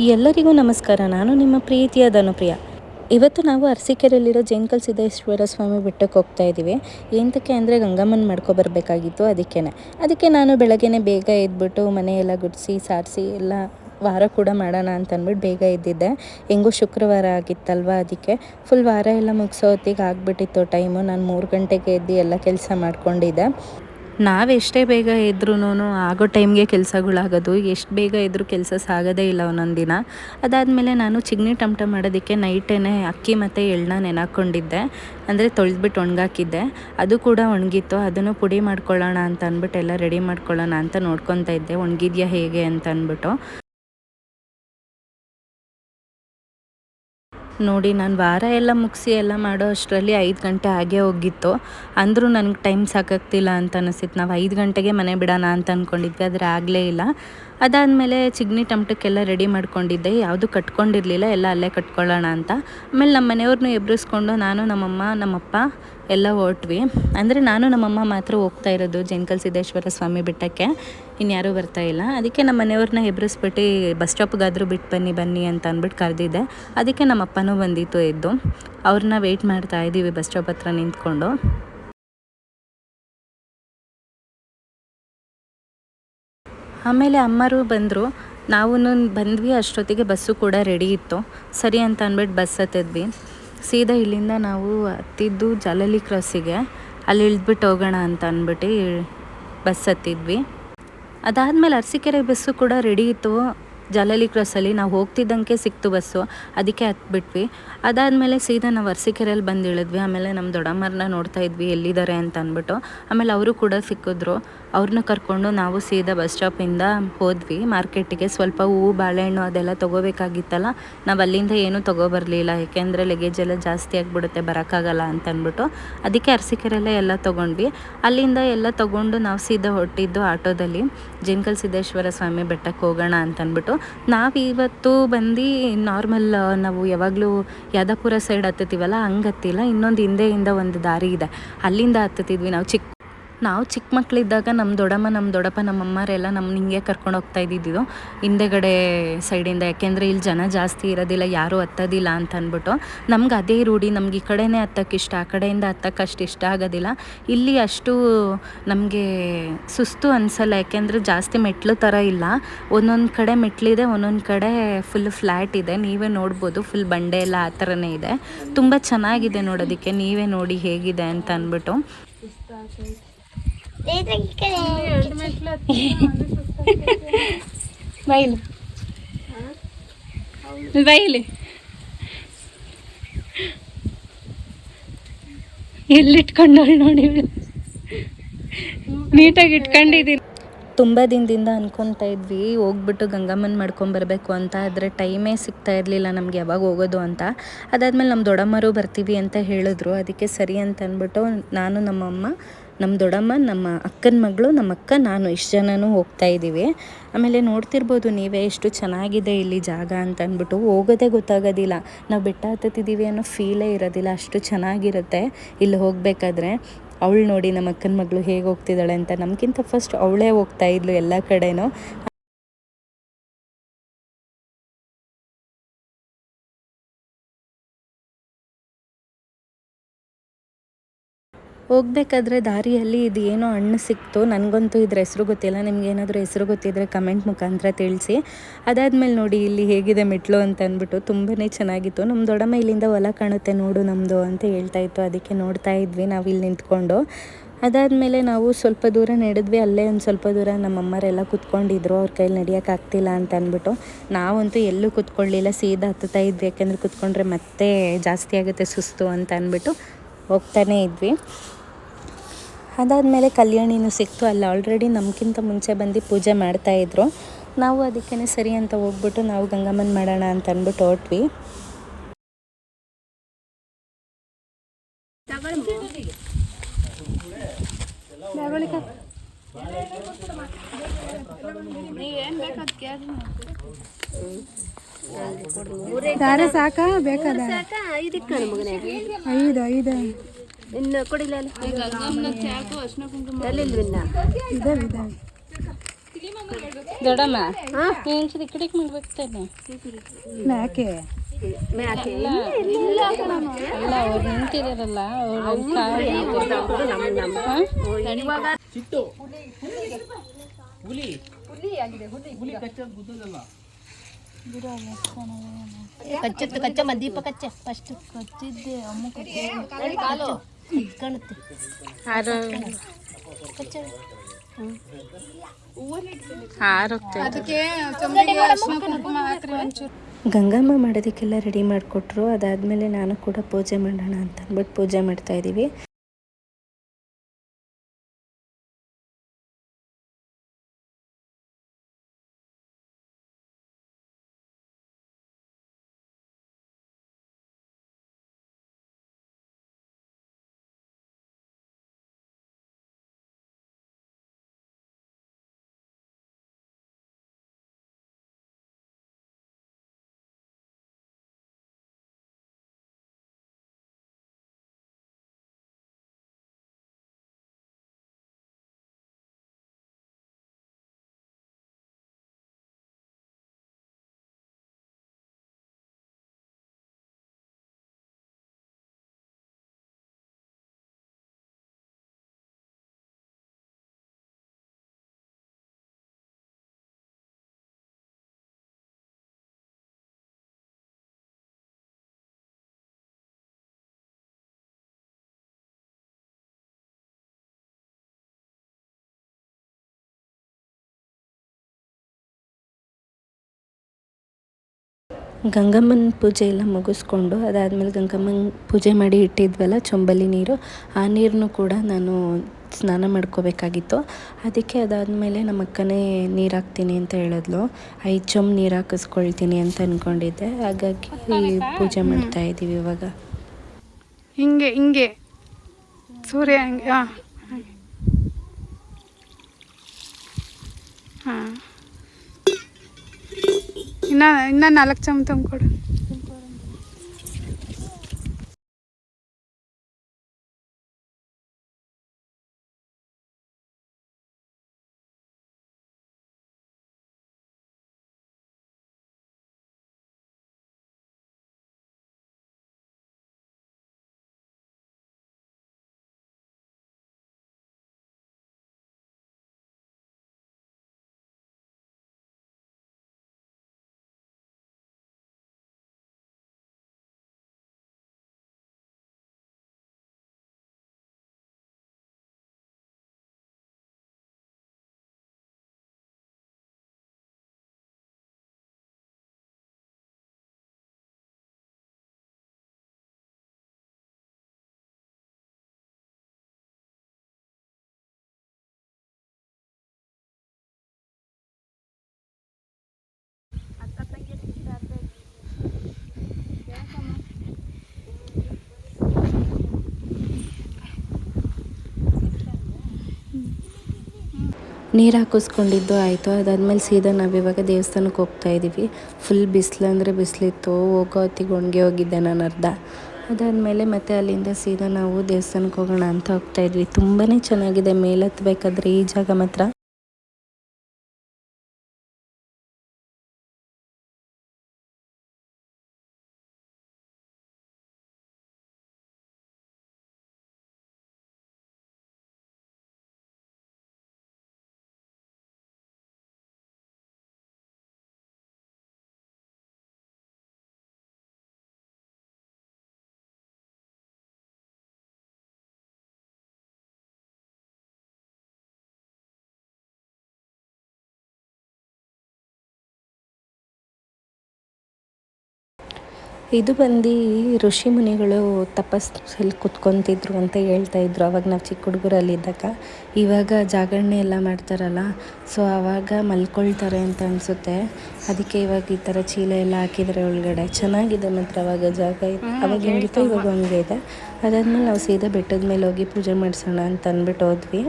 ಎಲ್ಲರಿಗೂ ನಮಸ್ಕಾರ. ನಾನು ನಿಮ್ಮ ಪ್ರೀತಿಯ ಧನುಪ್ರಿಯ. ಇವತ್ತು ನಾವು ಅರಸೀಕೆರೆಯಲ್ಲಿರೋ ಜೈನಕಲ್ ಸಿದ್ದೇಶ್ವರ ಸ್ವಾಮಿ ಬೆಟ್ಟಕ್ಕೆ ಹೋಗ್ತಾ ಇದ್ದೀವಿ. ಏನಕ್ಕೆ ಅಂದರೆ ಗಂಗಮ್ಮನ ಮಾಡ್ಕೊಬರ್ಬೇಕಾಗಿತ್ತು. ಅದಕ್ಕೆ ನಾನು ಬೆಳಗ್ಗೆನೇ ಬೇಗ ಎದ್ಬಿಟ್ಟು ಮನೆಯೆಲ್ಲ ಗುಡಿಸಿ ಸಾರಿಸಿ ಎಲ್ಲ ವಾರ ಕೂಡ ಮಾಡೋಣ ಅಂತ ಅಂದ್ಬಿಟ್ಟು ಬೇಗ ಎದ್ದಿದ್ದೆ. ಹೆಂಗೂ ಶುಕ್ರವಾರ ಆಗಿತ್ತಲ್ವ, ಅದಕ್ಕೆ ಫುಲ್ ವಾರ ಎಲ್ಲ ಮುಗಿಸೋ ಹೊತ್ತಿಗೆ ಆಗಿಬಿಟ್ಟಿತ್ತು ಟೈಮು. ನಾನು 3 ಗಂಟೆಗೆ ಎದ್ದು ಎಲ್ಲ ಕೆಲಸ ಮಾಡ್ಕೊಂಡಿದ್ದೆ. ನಾವೆಷ್ಟೇ ಬೇಗ ಇದ್ರೂ ಆಗೋ ಟೈಮ್ಗೆ ಕೆಲಸಗಳಾಗೋದು, ಎಷ್ಟು ಬೇಗ ಇದ್ರೂ ಕೆಲಸ ಸಾಗೋದೇ ಇಲ್ಲ ಒಂದೊಂದು ದಿನ. ಅದಾದಮೇಲೆ ನಾನು ಚಿಗ್ನಿ ಟಮಟ ಮಾಡೋದಕ್ಕೆ ನೈಟೇ ಅಕ್ಕಿ ಮತ್ತು ಎಳ್ಳನ್ನ ನೆನಾಕೊಂಡಿದ್ದೆ, ಅಂದರೆ ತೊಳೆದ್ಬಿಟ್ಟು ಒಣಗಾಕಿದ್ದೆ. ಅದು ಕೂಡ ಒಣಗಿತ್ತು. ಅದನ್ನು ಪುಡಿ ಮಾಡ್ಕೊಳ್ಳೋಣ ಅಂತ ಅಂದ್ಬಿಟ್ಟು ಎಲ್ಲ ರೆಡಿ ಮಾಡ್ಕೊಳ್ಳೋಣ ಅಂತ ನೋಡ್ಕೊತಾ ಇದ್ದೆ, ಒಣಗಿದ್ಯಾ ಹೇಗೆ ಅಂತ ಅಂದ್ಬಿಟ್ಟು. ನೋಡಿ, ನಾನು ವಾರ ಎಲ್ಲ ಮುಗಿಸಿ ಎಲ್ಲ ಮಾಡೋ ಅಷ್ಟರಲ್ಲಿ 5 ಗಂಟೆ ಆಗೇ ಹೋಗಿತ್ತು. ಅಂದರೂ ನನಗೆ ಟೈಮ್ ಸಾಕಾಗ್ತಿಲ್ಲ ಅಂತ ಅನಿಸಿತ್ತು. ನಾವು 5 ಗಂಟೆಗೆ ಮನೆ ಬಿಡೋಣ ಅಂತ ಅಂದ್ಕೊಂಡಿದ್ವಿ, ಆದರೆ ಆಗಲೇ ಇಲ್ಲ. ಅದಾದಮೇಲೆ ಚಿಗ್ನಿ ಟಮಟಕ್ಕೆಲ್ಲ ರೆಡಿ ಮಾಡ್ಕೊಂಡಿದ್ದೆ, ಯಾವುದು ಕಟ್ಕೊಂಡಿರಲಿಲ್ಲ, ಎಲ್ಲ ಅಲ್ಲೇ ಕಟ್ಕೊಳ್ಳೋಣ ಅಂತ. ಆಮೇಲೆ ನಮ್ಮ ಮನೆಯವ್ರನ್ನೂ ಎಬ್ಬಿಸ್ಕೊಂಡು ನಾನು ನಮ್ಮಪ್ಪ ಎಲ್ಲ ಹೊರಟ್ವಿ. ಅಂದರೆ ನಾನು ನಮ್ಮಮ್ಮ ಮಾತ್ರ ಹೋಗ್ತಾ ಇರೋದು ಜೈನಕಲ್ ಸಿದ್ದೇಶ್ವರ ಸ್ವಾಮಿ ಬೆಟ್ಟಕ್ಕೆ, ಇನ್ಯಾರೂ ಬರ್ತಾಯಿಲ್ಲ. ಅದಕ್ಕೆ ನಮ್ಮ ಮನೆಯವ್ರನ್ನ ಎಬ್ಬಿಸ್ಬಿಟ್ಟು ಬಸ್ ಸ್ಟಾಪ್ಗಾದರೂ ಬಿಟ್ಟು ಬನ್ನಿ ಅಂತ ಅಂದ್ಬಿಟ್ಟು ಕರೆದಿದ್ದೆ. ಅದಕ್ಕೆ ನಮ್ಮ ಅಪ್ಪನೂ ಬಂದಿತ್ತು ಎದ್ದು. ಅವ್ರನ್ನ ವೆಯ್ಟ್ ಮಾಡ್ತಾ ಇದ್ದೀವಿ ಬಸ್ ಸ್ಟಾಪ್ ಹತ್ರ ನಿಂತ್ಕೊಂಡು. ಆಮೇಲೆ ಅಮ್ಮರು ಬಂದರು, ನಾವು ಬಂದ್ವಿ. ಅಷ್ಟೊತ್ತಿಗೆ ಬಸ್ಸು ಕೂಡ ರೆಡಿ ಇತ್ತು. ಸರಿ ಅಂತ ಅಂದ್ಬಿಟ್ಟು ಬಸ್ ಹತ್ತಿದ್ವಿ. ಸೀದಾ ಇಲ್ಲಿಂದ ನಾವು ಹತ್ತಿದ್ದು ಜಾಲಹಳ್ಳಿ ಕ್ರಾಸಿಗೆ, ಅಲ್ಲಿ ಇಳಿದ್ಬಿಟ್ಟು ಹೋಗೋಣ ಅಂತ ಅಂದ್ಬಿಟ್ಟು ಬಸ್ ಹತ್ತಿದ್ವಿ. ಅದಾದಮೇಲೆ ಅರಸೀಕೆರೆ ಬಸ್ಸು ಕೂಡ ರೆಡಿ ಇತ್ತು. ಜಾಲಹಳ್ಳಿ ಕ್ರಾಸಲ್ಲಿ ನಾವು ಹೋಗ್ತಿದ್ದಂಗೆ ಸಿಕ್ತು ಬಸ್ಸು, ಅದಕ್ಕೆ ಹತ್ಬಿಟ್ವಿ. ಅದಾದಮೇಲೆ ಸೀದಾ ನಾವು ಅರಸೀಕೆರೆಯಲ್ಲಿ ಬಂದು ಇಳಿದ್ವಿ. ಆಮೇಲೆ ನಮ್ಮ ದೊಡ್ಡಮ್ಮರನ್ನ ನೋಡ್ತಾ ಇದ್ವಿ ಎಲ್ಲಿದ್ದಾರೆ ಅಂತ ಅಂದ್ಬಿಟ್ಟು. ಆಮೇಲೆ ಅವರು ಕೂಡ ಸಿಕ್ಕಿದ್ರು. ಅವ್ರನ್ನ ಕರ್ಕೊಂಡು ನಾವು ಸೀದಾ ಬಸ್ ಸ್ಟಾಪಿಂದ ಹೋದ್ವಿ ಮಾರ್ಕೆಟಿಗೆ. ಸ್ವಲ್ಪ ಹೂವು, ಬಾಳೆಹಣ್ಣು ಅದೆಲ್ಲ ತೊಗೋಬೇಕಾಗಿತ್ತಲ್ಲ. ನಾವು ಅಲ್ಲಿಂದ ಏನೂ ತೊಗೊಬರಲಿಲ್ಲ, ಏಕೆಂದರೆ ಲಗೇಜ್ ಎಲ್ಲ ಜಾಸ್ತಿ ಆಗಿಬಿಡುತ್ತೆ, ಬರೋಕ್ಕಾಗಲ್ಲ ಅಂತ ಅಂದ್ಬಿಟ್ಟು. ಅದಕ್ಕೆ ಅರಸೀಕೆರೆಯಲ್ಲೇ ಎಲ್ಲ ತೊಗೊಂಡ್ವಿ. ಅಲ್ಲಿಂದ ಎಲ್ಲ ತೊಗೊಂಡು ನಾವು ಸೀದಾ ಹೊರಟಿದ್ದು ಆಟೋದಲ್ಲಿ ಜೈನಕಲ್ ಸಿದ್ದೇಶ್ವರ ಸ್ವಾಮಿ ಬೆಟ್ಟಕ್ಕೆ ಹೋಗೋಣ ಅಂತ ಅಂದ್ಬಿಟ್ಟು. ನಾವಿವತ್ತು ಬಂದು ನಾರ್ಮಲ್ ನಾವು ಯಾವಾಗಲೂ ಯಾದಪುರ ಸೈಡ್ ಹತ್ತುತ್ತೀವಲ್ಲ, ಹಂಗೆ ಹತ್ತಿಲ್ಲ. ಇನ್ನೊಂದು ಹಿಂದೆಯಿಂದ ಒಂದು ದಾರಿ ಇದೆ, ಅಲ್ಲಿಂದ ಹತ್ತುತ್ತಿದ್ವಿ. ನಾವು ಚಿಕ್ಕ ಮಕ್ಕಳಿದ್ದಾಗ ನಮ್ಮ ದೊಡ್ಡಪ್ಪ ನಮ್ಮಮ್ಮರೆಲ್ಲ ನಮ್ಮನ್ನ ಹಿಂಗೆ ಕರ್ಕೊಂಡು ಹೋಗ್ತಾ ಇದ್ದಿದ್ದು ಹಿಂದೆಗಡೆ ಸೈಡಿಂದ. ಯಾಕೆಂದರೆ ಇಲ್ಲಿ ಜನ ಜಾಸ್ತಿ ಇರೋದಿಲ್ಲ, ಯಾರೂ ಹತ್ತೋದಿಲ್ಲ ಅಂತ ಅಂದ್ಬಿಟ್ಟು. ನಮ್ಗೆ ಅದೇ ರೂಢಿ, ನಮ್ಗೆ ಈ ಕಡೆನೇ ಹತ್ತಕ್ಕೆ ಇಷ್ಟ, ಆ ಕಡೆಯಿಂದ ಹತ್ತಕ್ಕೆ ಅಷ್ಟು ಇಷ್ಟ ಆಗೋದಿಲ್ಲ. ಇಲ್ಲಿ ಅಷ್ಟು ನಮಗೆ ಸುಸ್ತು ಅನಿಸಲ್ಲ, ಯಾಕೆಂದರೆ ಜಾಸ್ತಿ ಮೆಟ್ಲು ಥರ ಇಲ್ಲ. ಒಂದೊಂದು ಕಡೆ ಮೆಟ್ಲಿದೆ, ಒಂದೊಂದು ಕಡೆ ಫುಲ್ ಫ್ಲ್ಯಾಟ್ ಇದೆ. ನೀವೇ ನೋಡ್ಬೋದು, ಫುಲ್ ಬಂಡೆ ಎಲ್ಲ ಆ ಥರನೇ ಇದೆ. ತುಂಬ ಚೆನ್ನಾಗಿದೆ ನೋಡೋದಕ್ಕೆ, ನೀವೇ ನೋಡಿ ಹೇಗಿದೆ ಅಂತ ಅಂದ್ಬಿಟ್ಟು. ಬೈಲಿ ಎಲ್ಲಿಟ್ಕೊಂಡವಳು ನೋಡಿ, ನೀಟಾಗಿ ಇಟ್ಕೊಂಡಿದ್ದೀನಿ. ತುಂಬ ದಿನದಿಂದ ಅನ್ಕೊತಾ ಇದ್ವಿ ಹೋಗ್ಬಿಟ್ಟು ಗಂಗಮ್ಮನ ಮಾಡ್ಕೊಂಬರ್ಬೇಕು ಅಂತ, ಆದರೆ ಟೈಮೇ ಸಿಗ್ತಾ ಇರಲಿಲ್ಲ ನಮ್ಗೆ ಯಾವಾಗ ಹೋಗೋದು ಅಂತ. ಅದಾದಮೇಲೆ ನಮ್ಮ ದೊಡ್ಡಮ್ಮರು ಬರ್ತೀವಿ ಅಂತ ಹೇಳಿದ್ರು. ಅದಕ್ಕೆ ಸರಿ ಅಂತ ಅಂದ್ಬಿಟ್ಟು ನಾನು, ನಮ್ಮಮ್ಮ, ನಮ್ಮ ದೊಡ್ಡಮ್ಮ, ನಮ್ಮ ಅಕ್ಕನ ಮಗಳು, ನಮ್ಮ ಅಕ್ಕ, ನಾನು ಇಷ್ಟು ಜನನೂ ಹೋಗ್ತಾ ಇದ್ದೀವಿ. ಆಮೇಲೆ ನೋಡ್ತಿರ್ಬೋದು ನೀವೇ ಎಷ್ಟು ಚೆನ್ನಾಗಿದೆ ಇಲ್ಲಿ ಜಾಗ ಅಂತ ಅಂದ್ಬಿಟ್ಟು. ಹೋಗೋದೇ ಗೊತ್ತಾಗೋದಿಲ್ಲ, ನಾವು ಬೆಟ್ಟ ಹತ್ತುತ್ತಿದ್ದೀವಿ ಅನ್ನೋ ಫೀಲೇ ಇರೋದಿಲ್ಲ, ಅಷ್ಟು ಚೆನ್ನಾಗಿರುತ್ತೆ ಇಲ್ಲಿ ಹೋಗಬೇಕಾದ್ರೆ. ಅವಳು ನೋಡಿ ನಮ್ಮ ಅಕ್ಕನ ಮಗಳು ಹೇಗೆ ಹೋಗ್ತಿದ್ದಾಳೆ ಅಂತ. ನಮಗಿಂತ ಫಸ್ಟ್ ಅವಳೇ ಹೋಗ್ತಾ ಇದ್ಲು ಎಲ್ಲ ಕಡೆನೂ. ಹೋಗ್ಬೇಕಾದ್ರೆ ದಾರಿಯಲ್ಲಿ ಇದು ಏನೋ ಹಣ್ಣು ಸಿಕ್ತು. ನನಗಂತೂ ಇದ್ರ ಹೆಸರು ಗೊತ್ತಿಲ್ಲ, ನಿಮ್ಗೇನಾದರೂ ಹೆಸರು ಗೊತ್ತಿದ್ದರೆ ಕಮೆಂಟ್ ಮುಖಾಂತರ ತಿಳಿಸಿ. ಅದಾದಮೇಲೆ ನೋಡಿ ಇಲ್ಲಿ ಹೇಗಿದೆ ಮೆಟ್ಲು ಅಂತ ಅಂದ್ಬಿಟ್ಟು, ತುಂಬಾ ಚೆನ್ನಾಗಿತ್ತು. ನಮ್ಮ ದೊಡ್ಡಮ್ಮ ಇಲ್ಲಿಂದ ಹೊಲ ಕಾಣುತ್ತೆ ನೋಡು ನಮ್ಮದು ಅಂತ ಹೇಳ್ತಾ ಇತ್ತು. ಅದಕ್ಕೆ ನೋಡ್ತಾ ಇದ್ವಿ ನಾವು ಇಲ್ಲಿ ನಿಂತ್ಕೊಂಡು. ಅದಾದಮೇಲೆ ನಾವು ಸ್ವಲ್ಪ ದೂರ ನಡೆದ್ವಿ. ಅಲ್ಲೇ ಒಂದು ಸ್ವಲ್ಪ ದೂರ ನಮ್ಮಮ್ಮರೆಲ್ಲ ಕೂತ್ಕೊಂಡಿದ್ರು, ಅವ್ರ ಕೈಲಿ ನಡೆಯೋಕ್ಕಾಗ್ತಿಲ್ಲ ಅಂತ ಅಂದ್ಬಿಟ್ಟು. ನಾವಂತೂ ಎಲ್ಲೂ ಕೂತ್ಕೊಳ್ಳಿಲ್ಲ, ಸೀದಾ ಹತ್ತುತ್ತಾ ಇದ್ವಿ. ಯಾಕೆಂದರೆ ಕೂತ್ಕೊಂಡ್ರೆ ಮತ್ತೆ ಜಾಸ್ತಿ ಆಗುತ್ತೆ ಸುಸ್ತು ಅಂತ ಅಂದ್ಬಿಟ್ಟು ಹೋಗ್ತಾನೇ ಇದ್ವಿ. ಅದಾದಮೇಲೆ ಕಲ್ಯಾಣಿನೂ ಸಿಕ್ತು. ಅಲ್ಲಿ ಆಲ್ರೆಡಿ ನಮಗಿಂತ ಮುಂಚೆ ಬಂದು ಪೂಜೆ ಮಾಡ್ತಾಯಿದ್ರು. ನಾವು ಅದಕ್ಕೇ ಸರಿ ಅಂತ ಹೋಗ್ಬಿಟ್ಟು ನಾವು ಗಂಗಮ್ಮನ ಮಾಡೋಣ ಅಂತ ಅಂದ್ಬಿಟ್ಟು ಹೊರಟ್ವಿ. ಸಾಕ ಬೇಕಾದ 5 ಇನ್ನು ಕೊಡಿಲ್ಲ. ದೊಡ್ಡಮ್ಮ ಒಂಚೂರು ಈ ಕಡೆಗೆ ಮಾಡ್ಬೇಕಾನೆ ಮ್ಯಾಕೆ ಅಲ್ಲ ಅವ್ರು ನಿಂತಿದಾರಲ್ಲ ಕಚ್ಚ ದೀಪ ಕಚ್ಚ ಫಸ್ಟ್ ಕಚ್ಚಿದ್ದೆ ಅಮ್ಮ ಕಾಣುತ್ತೆ ಗಂಗಮ್ಮ ಮಾಡೋದಕ್ಕೆಲ್ಲ ರೆಡಿ ಮಾಡಿಕೊಟ್ರು. ಅದಾದಮೇಲೆ ನಾನು ಕೂಡ ಪೂಜೆ ಮಾಡೋಣ ಅಂತ ಅಂದ್ಬಿಟ್ಟು ಪೂಜೆ ಮಾಡ್ತಾಯಿದ್ದೀವಿ. ಗಂಗಮ್ಮನ ಪೂಜೆ ಎಲ್ಲ ಮುಗಿಸ್ಕೊಂಡು ಅದಾದಮೇಲೆ ಗಂಗಮ್ಮನ ಪೂಜೆ ಮಾಡಿ ಇಟ್ಟಿದ್ವಲ್ಲ ಚೊಂಬಲ್ಲಿ ನೀರು, ಆ ನೀರನ್ನು ಕೂಡ ನಾನು ಸ್ನಾನ ಮಾಡ್ಕೋಬೇಕಾಗಿತ್ತು. ಅದಕ್ಕೆ ಅದಾದಮೇಲೆ ನಮ್ಮ ಅಕ್ಕನೇ ನೀರು ಹಾಕ್ತೀನಿ ಅಂತ ಹೇಳಿದ್ಲು. 5 ಚೊಂಬು ನೀರು ಹಾಕಿಸ್ಕೊಳ್ತೀನಿ ಅಂತ ಅಂದ್ಕೊಂಡಿದ್ದೆ. ಹಾಗಾಗಿ ಪೂಜೆ ಮಾಡ್ತಾಯಿದ್ದೀವಿ ಇವಾಗ. ಹಿಂಗೆ ಸೂರ್ಯ ಹಂಗೆ ಹಾಂ ಇನ್ನು 4 ಚಮಚ ತುಂಬಿಕೊಡು. ನೀರು ಹಾಕಿಸ್ಕೊಂಡಿದ್ದು ಆಯಿತು. ಅದಾದಮೇಲೆ ಸೀದಾ ನಾವಿವಾಗ ದೇವಸ್ಥಾನಕ್ಕೆ ಹೋಗ್ತಾಯಿದ್ದೀವಿ. ಫುಲ್ ಬಿಸಿಲು ಅಂದರೆ ಬಿಸಿಲಿತ್ತು. ಹೋಗೋ ಹೊತ್ತಿಗೆ ಒಣಗಿ ಹೋಗಿದ್ದೆ ನಾನು ಅರ್ಧ. ಅದಾದಮೇಲೆ ಮತ್ತೆ ಅಲ್ಲಿಂದ ಸೀದಾ ನಾವು ದೇವಸ್ಥಾನಕ್ಕೆ ಹೋಗೋಣ ಅಂತ ಹೋಗ್ತಾಯಿದ್ವಿ. ತುಂಬಾ ಚೆನ್ನಾಗಿದೆ ಮೇಲೆ ಹತ್ತಬೇಕಾದ್ರೆ ಈ ಜಾಗ ಮಾತ್ರ. ಇದು ಬಂದು ಋಷಿ ಮುನಿಗಳು ತಪಸ್ಸಲ್ಲಿ ಕುತ್ಕೊತಿದ್ರು ಅಂತ ಹೇಳ್ತಾಯಿದ್ರು ಅವಾಗ ನಾವು ಚಿಕ್ಕ ಹುಡುಗರಲ್ಲಿದ್ದಾಗ. ಇವಾಗ ಜಾಗರಣೆ ಎಲ್ಲ ಮಾಡ್ತಾರಲ್ಲ, ಸೊ ಆವಾಗ ಮಲ್ಕೊಳ್ತಾರೆ ಅಂತ ಅನಿಸುತ್ತೆ. ಅದಕ್ಕೆ ಇವಾಗ ಈ ಥರ ಚೀಲ ಎಲ್ಲ ಹಾಕಿದರೆ ಒಳಗಡೆ ಚೆನ್ನಾಗಿದೆ. ಮಾತ್ರ ಅವಾಗ ಜಾಗ ಅವಾಗ ಹೆಂಗಿತ್ತು ಇವಾಗ ಹಂಗೆ ಇದೆ. ಅದಾದಮೇಲೆ ನಾವು ಸೀದಾ ಬೆಟ್ಟದ ಮೇಲೆ ಹೋಗಿ ಪೂಜೆ ಮಾಡಿಸೋಣ ಅಂತ ಅಂದ್ಬಿಟ್ಟು ಹೋದ್ವಿ.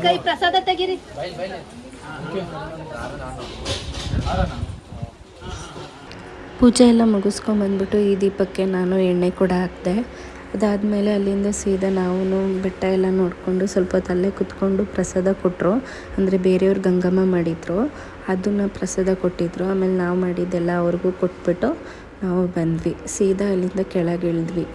ಕೈ ಪ್ರಸಾದ ತೆಗೀರಿ. ಪೂಜೆ ಎಲ್ಲ ಮುಗಿಸ್ಕೊಂಬಂದ್ಬಿಟ್ಟು ಈ ದೀಪಕ್ಕೆ ನಾನು ಎಣ್ಣೆ ಕೂಡ ಹಾಕಿದೆ. ಅದಾದಮೇಲೆ ಅಲ್ಲಿಂದ ಸೀದಾ ನಾವು ಬೆಟ್ಟ ಎಲ್ಲ ನೋಡಿಕೊಂಡು ಸ್ವಲ್ಪ ಹೊತ್ತು ಅಲ್ಲೇ ಕೂತ್ಕೊಂಡು ಪ್ರಸಾದ ಕೊಟ್ಟರು. ಅಂದರೆ ಬೇರೆಯವ್ರು ಗಂಗಮ್ಮ ಮಾಡಿದರು, ಅದನ್ನು ಪ್ರಸಾದ ಕೊಟ್ಟಿದ್ದರು. ಆಮೇಲೆ ನಾವು ಮಾಡಿದ್ದೆಲ್ಲ ಅವ್ರಿಗೂ ಕೊಟ್ಬಿಟ್ಟು ನಾವು ಬಂದ್ವಿ. ಸೀದಾ ಅಲ್ಲಿಂದ ಕೆಳಗೆ ಇಳಿದ್ವಿ.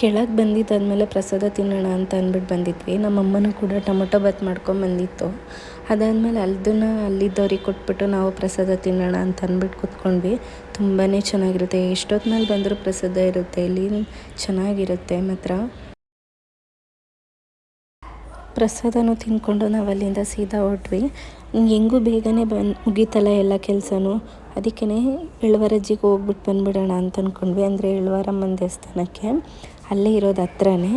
ಕೆಳಗೆ ಬಂದಿದ್ದಾದಮೇಲೆ ಪ್ರಸಾದ ತಿನ್ನೋಣ ಅಂತ ಅಂದ್ಬಿಟ್ಟು ಬಂದಿದ್ವಿ. ನಮ್ಮಮ್ಮನೂ ಕೂಡ ಟೊಮೊಟೊ ಬಾತ್ ಮಾಡ್ಕೊಂಬಂದಿತ್ತು. ಅದಾದಮೇಲೆ ಅಲ್ಲಿದ್ದವ್ರಿಗೆ ಕೊಟ್ಬಿಟ್ಟು ನಾವು ಪ್ರಸಾದ ತಿನ್ನೋಣ ಅಂತ ಅಂದ್ಬಿಟ್ಟು ಕೂತ್ಕೊಂಡ್ವಿ. ತುಂಬಾ ಚೆನ್ನಾಗಿರುತ್ತೆ, ಎಷ್ಟೊತ್ತಿನಲ್ಲಿ ಬಂದರೂ ಪ್ರಸಾದ ಇರುತ್ತೆ ಇಲ್ಲಿ, ಚೆನ್ನಾಗಿರುತ್ತೆ ಮಾತ್ರ. ಪ್ರಸಾದನೂ ತಿಂದ್ಕೊಂಡು ನಾವು ಅಲ್ಲಿಂದ ಸೀದಾ ಹೊರಟ್ವಿ. ಹೆಂಗೂ ಬೇಗನೆ ಮುಗೀತಲ್ಲ ಎಲ್ಲ ಕೆಲಸನೂ, ಅದಕ್ಕೇ ಎಳ್ವರಜ್ಜಿಗೆ ಹೋಗ್ಬಿಟ್ಟು ಬಂದುಬಿಡೋಣ ಅಂತ ಅಂದ್ಕೊಂಡ್ವಿ. ಅಂದರೆ ಎಳ್ವಾರಮ್ಮನ ದೇವಸ್ಥಾನಕ್ಕೆ, ಅಲ್ಲೇ ಇರೋದು ಹತ್ರನೇ,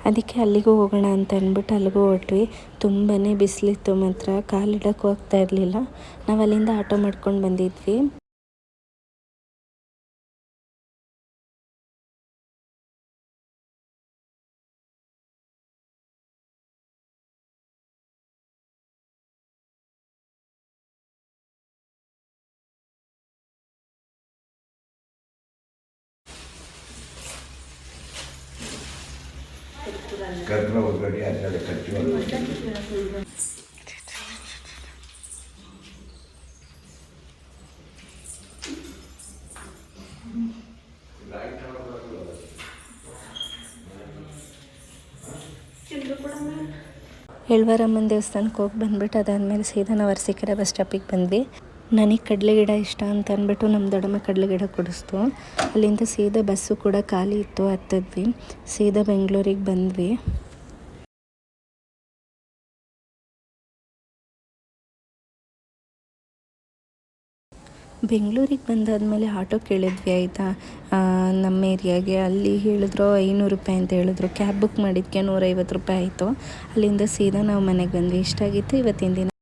ಅದಕ್ಕೆ ಅಲ್ಲಿಗೂ ಹೋಗೋಣ ಅಂತ ಅಂದ್ಬಿಟ್ಟು ಅಲ್ಲಿಗೂ ಹೊರಟ್ವಿ. ತುಂಬಾ ಬಿಸಿಲಿತ್ತು ಮಾತ್ರ, ಕಾಲಿಡೋಕ್ಕೂ ಆಗ್ತಾ ಇರಲಿಲ್ಲ. ನಾವು ಅಲ್ಲಿಂದ ಆಟೋ ಮಾಡ್ಕೊಂಡು ಬಂದಿದ್ವಿ. ಎಳ್ವಾರಮ್ಮನ ದೇವಸ್ಥಾನಕ್ಕೆ ಹೋಗಿ ಬಂದ್ಬಿಟ್ಟು ಅದಾದಮೇಲೆ ಸೀದಾ ನಾವು ಅರಸೀಕೆರೆ ಬಸ್ ಸ್ಟಾಪಿಗೆ ಬಂದ್ವಿ. ನನಗೆ ಕಡಲೆ ಗಿಡ ಇಷ್ಟ ಅಂತ ಅಂದ್ಬಿಟ್ಟು ನಮ್ಮ ದೊಡ್ಡಮ್ಮ ಕಡಲೆ ಗಿಡ ಕೊಡಿಸ್ತು. ಅಲ್ಲಿಂದ ಸೀದಾ ಬಸ್ಸು ಕೂಡ ಖಾಲಿ ಇತ್ತು, ಹತ್ತಿದ್ವಿ. ಸೀದಾ ಬೆಂಗಳೂರಿಗೆ ಬಂದ್ವಿ. ಬೆಂಗಳೂರಿಗೆ ಬಂದಾದಮೇಲೆ ಆಟೋ ಕೇಳಿದ್ವಿ ಆಯಿತಾ, ನಮ್ಮ ಏರಿಯಾಗೆ. ಅಲ್ಲಿ ಹೇಳಿದ್ರು 500 ರೂಪಾಯಿ ಅಂತ ಹೇಳಿದ್ರು. ಕ್ಯಾಬ್ ಬುಕ್ ಮಾಡಿದ್ದಕ್ಕೆ 150 ರೂಪಾಯಿ ಆಯಿತು. ಅಲ್ಲಿಂದ ಸೀದಾ ನಾವು ಮನೆಗೆ ಬಂದ್ವಿ. ಇಷ್ಟ ಆಗಿತ್ತು ಇವತ್ತಿನ ದಿನ.